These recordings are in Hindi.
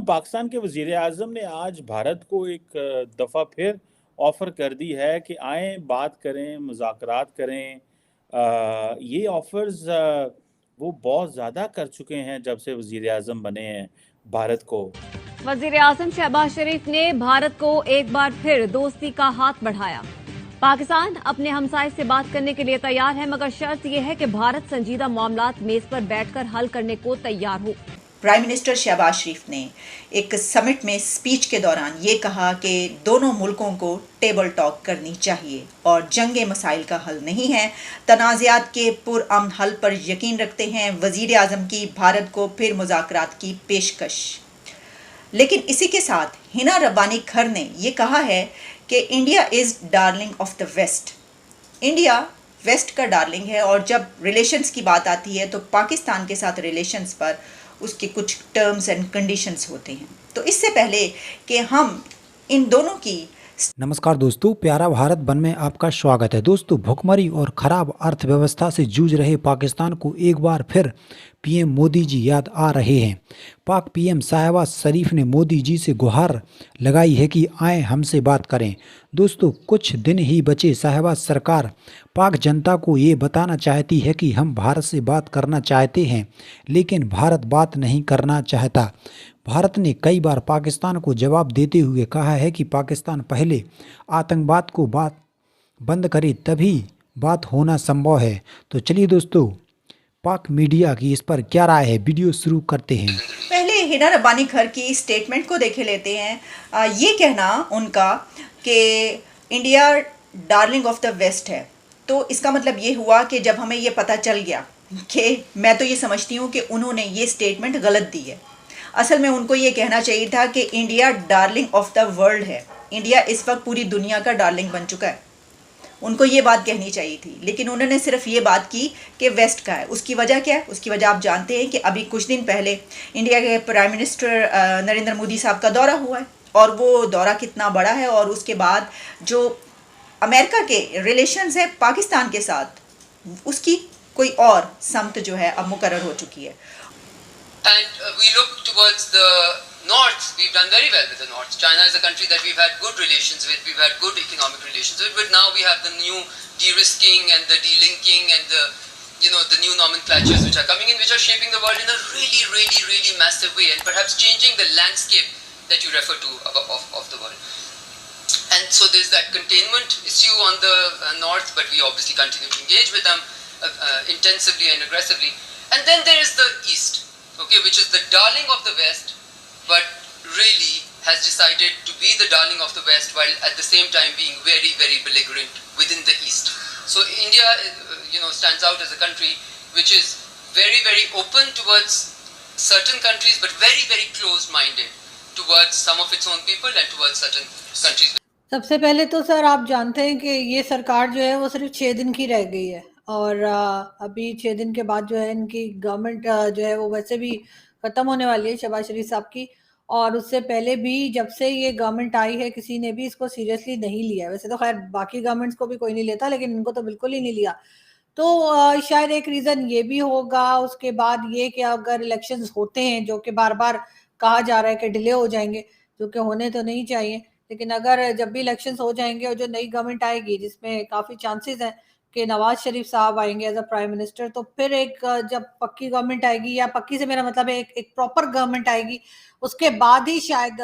पाकिस्तान के वज़ीर आज़म ने आज भारत को एक दफ़ा फिर ऑफ़र कर दी है कि आएँ बात करें, मुज़ाकरात करें। ये ऑफ़र्स वो बहुत ज़्यादा कर चुके हैं जब से वज़ीर आज़म बने हैं भारत को। वजीर आजम शहबाज शरीफ ने भारत को एक बार फिर दोस्ती का हाथ बढ़ाया। पाकिस्तान अपने हमसाये से बात करने के लिए तैयार है, मगर शर्त यह है कि भारत संजीदा मामलात मेज पर बैठकर हल करने को तैयार हो। प्राइम मिनिस्टर शहबाज शरीफ ने एक समिट में स्पीच के दौरान ये कहा कि दोनों मुल्कों को टेबल टॉक करनी चाहिए और जंगे मसाइल का हल नहीं है, तनाज़ात के पुरअमन हल पर यकीन रखते हैं। वज़ीर आज़म की भारत को फिर मुज़ाकरात की पेशकश। लेकिन इसी के साथ हिना रब्बानी खर ने यह कहा है कि India is darling of the west. India west का डार्लिंग है और जब रिलेशंस की बात आती है तो पाकिस्तान के साथ रिलेशंस पर उसके कुछ टर्म्स एंड कंडीशंस होते हैं। तो इससे पहले कि हम इन दोनों की नमस्कार दोस्तों, प्यारा भारत वन में आपका स्वागत है। दोस्तों, भुखमरी और खराब अर्थव्यवस्था से जूझ रहे पाकिस्तान को एक बार फिर पीएम मोदी जी याद आ रहे हैं। पाक पीएम शहबाज शरीफ ने मोदी जी से गुहार लगाई है कि आए हमसे बात करें। दोस्तों, कुछ दिन ही बचे शहबाज सरकार पाक जनता को ये बताना चाहती है कि हम भारत से बात करना चाहते हैं, लेकिन भारत बात नहीं करना चाहता। भारत ने कई बार पाकिस्तान को जवाब देते हुए कहा है कि पाकिस्तान पहले आतंकवाद को बात बंद करे तभी बात होना संभव है। तो चलिए दोस्तों, पाक मीडिया की इस पर क्या राय है, वीडियो शुरू करते हैं। पहले हिना रब्बानी खर की स्टेटमेंट को देखे लेते हैं। ये कहना उनका कि India darling of the west है, तो इसका मतलब ये हुआ कि जब हमें ये पता चल गया कि मैं तो ये समझती हूँ कि उन्होंने ये स्टेटमेंट गलत दी है। असल में उनको ये कहना चाहिए था कि India darling of the world है। इंडिया इस वक्त पूरी दुनिया का डार्लिंग बन चुका है, उनको ये बात कहनी चाहिए थी। लेकिन उन्होंने सिर्फ ये बात की कि वेस्ट का है। उसकी वजह क्या है? उसकी वजह आप जानते हैं कि अभी कुछ दिन पहले इंडिया के प्राइम मिनिस्टर नरेंद्र मोदी साहब का दौरा हुआ है, और वो दौरा कितना बड़ा है, और उसके बाद जो अमेरिका के रिलेशंस है पाकिस्तान के साथ, उसकी कोई और समत जो है अब मुकर्रर हो चुकी है। And we look towards the north. We've done very well with the north. China is a country that we've had good relations with. We've had good economic relations with. But now we have the new de-risking and the delinking and the new nomenclatures which are coming in, which are shaping the world in a really, really, really massive way, and perhaps changing the landscape that you refer to of the world. And so there's that containment issue on the north, but we obviously continue to engage with them intensively and aggressively. And then there is the east. Okay, which is the darling of the West, but really has decided to be the darling of the West while at the same time being very, very belligerent within the East. So India, stands out as a country which is very, very open towards certain countries, but very, very closed-minded towards some of its own people and towards certain countries. सबसे पहले तो सर आप जानते हैं कि ये सरकार जो है वो सिर्फ 6 दिन की रह गई है, और अभी 6 दिन के बाद जो है इनकी गवर्नमेंट जो है वो वैसे भी ख़त्म होने वाली है, शहबाज शरीफ साहब की। और उससे पहले भी जब से ये गवर्नमेंट आई है किसी ने भी इसको सीरियसली नहीं लिया। वैसे तो खैर बाकी गवर्नमेंट्स को भी कोई नहीं लेता, लेकिन इनको तो बिल्कुल ही नहीं लिया। तो शायद एक रीज़न ये भी होगा। उसके बाद ये कि अगर इलेक्शंस होते हैं, जो कि बार-बार कहा जा रहा है कि डिले हो जाएंगे, जो कि होने तो नहीं चाहिए, लेकिन अगर जब भी इलेक्शंस हो जाएंगे और जो नई गवर्नमेंट आएगी जिसमें काफ़ी चांसेस हैं कि नवाज शरीफ साहब आएंगे एज अ प्राइम मिनिस्टर, तो फिर एक जब पक्की गवर्नमेंट आएगी, या पक्की से मेरा मतलब है एक प्रॉपर गवर्नमेंट आएगी, उसके बाद ही शायद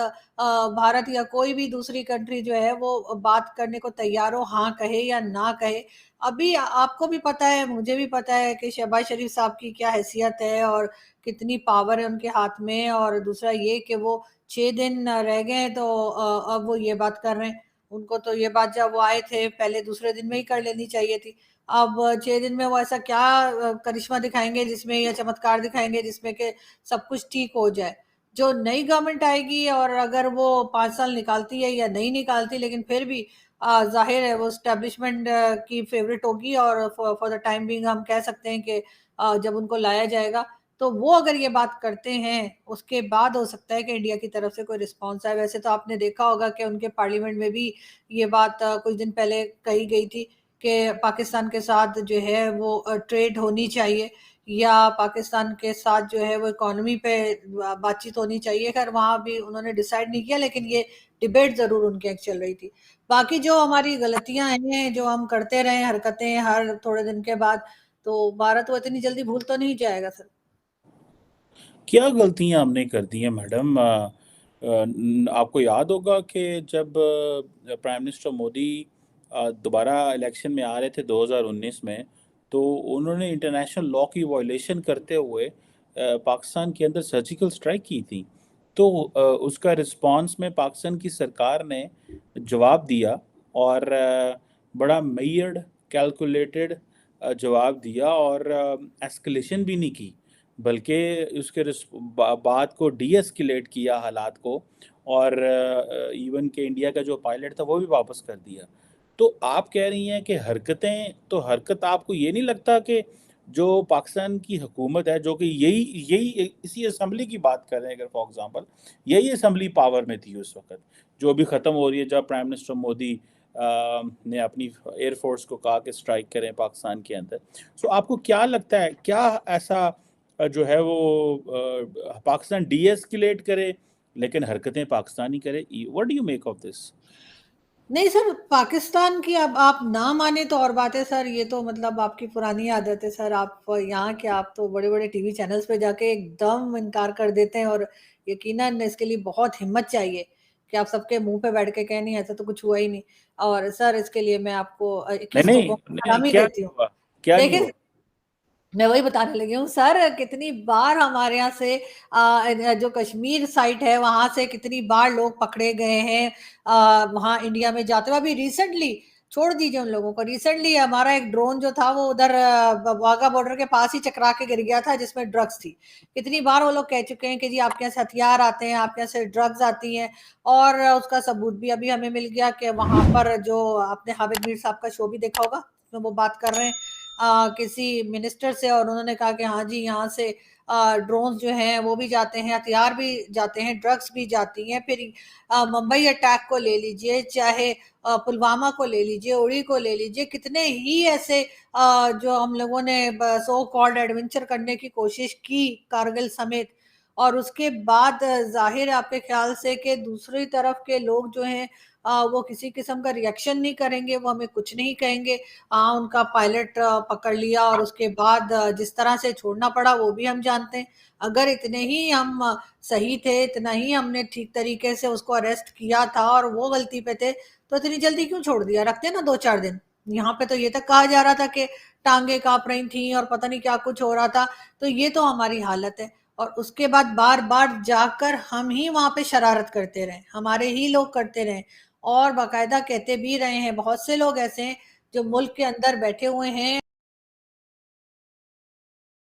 भारत या कोई भी दूसरी कंट्री जो है वो बात करने को तैयार हो, हाँ कहे या ना कहे। अभी आपको भी पता है, मुझे भी पता है कि शहबाज शरीफ साहब की क्या हैसियत है और कितनी पावर है उनके हाथ में। और दूसरा ये कि वो 6 दिन रह गए तो अब वो ये बात कर रहे हैं। उनको तो ये बात जब वो आए थे पहले दूसरे दिन में ही कर लेनी चाहिए थी। अब 6 दिन में वो ऐसा क्या करिश्मा दिखाएंगे जिसमें, या चमत्कार दिखाएंगे जिसमें कि सब कुछ ठीक हो जाए। जो नई गवर्नमेंट आएगी, और अगर वो 5 साल निकालती है या नहीं निकालती, लेकिन फिर भी जाहिर है वो एस्टेब्लिशमेंट की फेवरेट होगी, और फॉर द टाइम बिंग हम कह सकते हैं कि जब उनको लाया जाएगा तो वो अगर ये बात करते हैं, उसके बाद हो सकता है कि इंडिया की तरफ से कोई रिस्पॉन्स आए। वैसे तो आपने देखा होगा कि उनके पार्लियामेंट में भी ये बात कुछ दिन पहले कही गई थी कि पाकिस्तान के साथ जो है वो ट्रेड होनी चाहिए, या पाकिस्तान के साथ जो है वो इकोनॉमी पे बातचीत होनी चाहिए। खैर वहाँ भी उन्होंने डिसाइड नहीं किया, लेकिन ये डिबेट ज़रूर उनकी एक चल रही थी। बाकी जो हमारी गलतियाँ हैं, जो हम करते रहे हरकतें हर थोड़े दिन के बाद, तो भारत वो इतनी जल्दी भूल तो नहीं जाएगा सर। क्या गलतियां हमने कर दी हैं मैडम? आपको याद होगा कि जब प्राइम मिनिस्टर मोदी दोबारा इलेक्शन में आ रहे थे 2019 में, तो उन्होंने इंटरनेशनल लॉ की वायलेशन करते हुए पाकिस्तान के अंदर सर्जिकल स्ट्राइक की थी। तो उसका रिस्पांस में पाकिस्तान की सरकार ने जवाब दिया, और बड़ा मेयर्ड कैलकुलेटेड जवाब दिया, और एस्केलेशन भी नहीं की, बल्कि उसके बात को डी एस्केलेट किया हालात को, और इवन के इंडिया का जो पायलट था वो भी वापस कर दिया। तो आप कह रही हैं कि हरकतें, तो हरकत आपको ये नहीं लगता कि जो पाकिस्तान की हुकूमत है, जो कि यही यही इसी असम्बली की बात कर रहे हैं, अगर फॉर एग्जांपल यही असम्बली पावर में थी उस वक्त, जो अभी ख़त्म हो रही है, जब प्राइम मिनिस्टर मोदी ने अपनी एयरफोर्स को कहा कि स्ट्राइक करें पाकिस्तान के अंदर। सो आपको क्या लगता है, क्या ऐसा जो है वो पाकिस्तान डी एस्केलेट करे लेकिन हरकतें पाकिस्तानी करे? What do you make of this? नहीं सर, पाकिस्तान की अब आप ना माने तो और बात है सर, ये तो मतलब आपकी पुरानी आदत है सर। आप यहाँ के आप तो बड़े-बड़े टीवी चैनल्स पे जाके एकदम इनकार कर देते हैं, और यकीनन इसके लिए बहुत हिम्मत चाहिए कि आप सबके मुँह पे बैठ के कहें नहीं ऐसा तो कुछ हुआ ही नहीं। और सर इसके लिए मैं आपको नहीं 21 नहीं तोपों की नहीं, सलामी क्या देती नहीं हूँ। हुआ? क्या नहीं देखिए, हुआ? मैं वही बताने लगी हूँ सर, कितनी बार हमारे यहाँ से जो कश्मीर साइट है वहां से कितनी बार लोग पकड़े गए हैं वहां इंडिया में जाते हुए। अभी रिसेंटली, छोड़ दीजिए उन लोगों को, रिसेंटली हमारा एक ड्रोन जो था वो उधर वाघा बॉर्डर के पास ही चकरा के गिर गया था, जिसमें ड्रग्स थी। कितनी बार वो लोग कह चुके हैं कि जी आपके यहाँ से हथियार आते हैं, आपके यहाँ से ड्रग्स आती हैं, और उसका सबूत भी अभी हमें मिल गया कि वहां पर जो आपने हामिद मीर साहब का शो भी देखा होगा, उसमें वो बात कर रहे हैं किसी मिनिस्टर से, और उन्होंने कहा कि हाँ जी यहाँ से ड्रोन्स जो हैं वो भी जाते हैं, हथियार भी जाते हैं, ड्रग्स भी जाती हैं। फिर मुंबई अटैक को ले लीजिए, चाहे पुलवामा को ले लीजिए, उड़ी को ले लीजिए, कितने ही ऐसे जो हम लोगों ने सो कॉल्ड एडवेंचर करने की कोशिश की कारगिल समेत, और उसके बाद जाहिर है आपके ख्याल से कि दूसरी तरफ के लोग जो हैं वो किसी किस्म का रिएक्शन नहीं करेंगे, वो हमें कुछ नहीं कहेंगे। हाँ, उनका पायलट पकड़ लिया और उसके बाद जिस तरह से छोड़ना पड़ा वो भी हम जानते हैं। अगर इतने ही हम सही थे, इतना ही हमने ठीक तरीके से उसको अरेस्ट किया था और वो गलती पे थे, तो इतनी जल्दी क्यों छोड़ दिया? रखते ना 2-4 दिन। यहाँ पे तो ये तक कहा जा रहा था कि टांगे काँप रही थी और पता नहीं क्या कुछ हो रहा था। तो ये तो हमारी हालत है, और उसके बाद बार-बार जाकर हम ही वहाँ पे शरारत करते रहे, हमारे ही लोग करते रहे, और बाकायदा कहते भी रहे हैं। बहुत से लोग ऐसे हैं जो मुल्क के अंदर बैठे हुए हैं